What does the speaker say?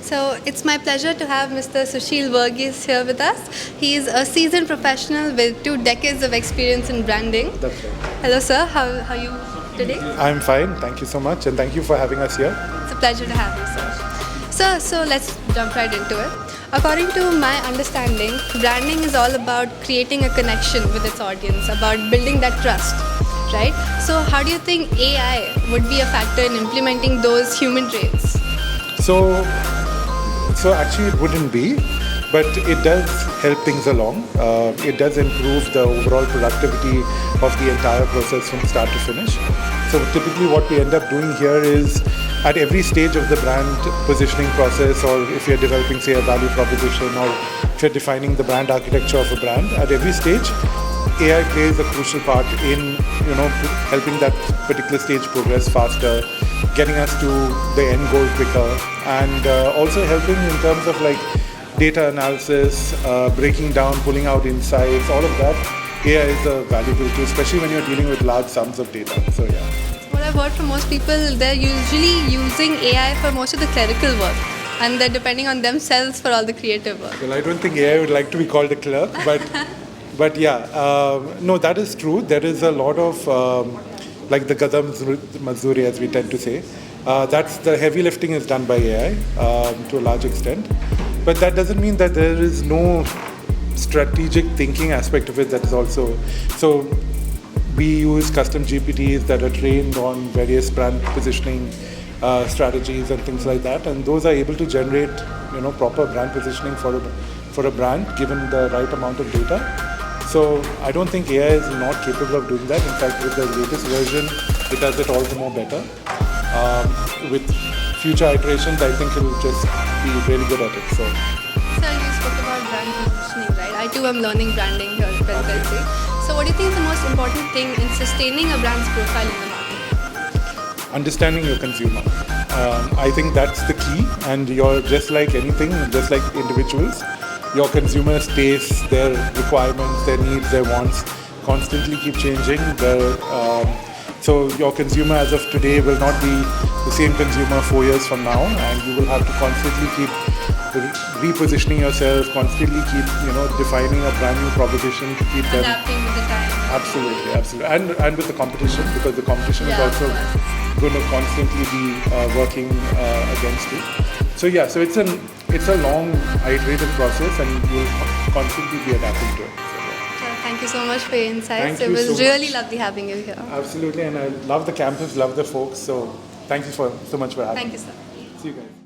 So it's my pleasure to have Mr. Sushil Verghese here with us. He is a seasoned professional with 2 decades of experience in branding. That's right. Hello, sir. How are you today? I'm fine. Thank you so much, and thank you for having us here. It's a pleasure to have you, sir. So let's jump right into it. According to my understanding, branding is all about creating a connection with its audience, about building that trust, right? So how do you think AI would be a factor in implementing those human traits? So actually, it wouldn't be, but it does help things along. It does improve the overall productivity of the entire process from start to finish. So typically, what we end up doing here is at every stage of the brand positioning process, or if you're developing, say, a value proposition, or if you're defining the brand architecture of a brand, at every stage, AI plays a crucial part in helping that particular stage progress faster, getting us to the end goal quicker, and also helping in terms of like data analysis, breaking down, pulling out insights, all of that. AI is a valuable tool, especially when you're dealing with large sums of data. So yeah. What I've heard from most people, they're usually using AI for most of the clerical work, and they're depending on themselves for all the creative work. Well, I don't think AI would like to be called a clerk, but yeah, no, that is true. There is a lot of like the gadam mazdoori, as we tend to say. That's the heavy lifting is done by AI to a large extent, but that doesn't mean that there is no strategic thinking aspect of it. That is also so. We use custom GPTs that are trained on various brand positioning strategies and things like that, and those are able to generate proper brand positioning for a brand given the right amount of data. So I don't think AI is not capable of doing that. In fact, with the latest version, it does it all the more better. With future iterations, I think it will just be really good at it. So, Sir, you spoke about brand positioning, right? I too am learning branding here at Pelpelsi. So what do you think is the most important thing in sustaining a brand's profile in the market? understanding your consumer. I think that's the key, and you're just like anything, just like individuals. Your consumers' tastes, their requirements, their needs, their wants constantly keep changing. So your consumer as of today will not be the same consumer 4 years from now, and you will have to constantly keep repositioning yourself, constantly keep defining a brand new proposition to keep them Adapting with the time. absolutely, and with the competition, because the competition is also going to constantly be working against you. So yeah, so it's a long iterative process, and you'll constantly be adapting to it. So thank you so much for your insights. Thank It you was so really much. lovely having you here. Absolutely, and I love the campus, love the folks. So thank you so much for having Thank me. you, sir. See you guys.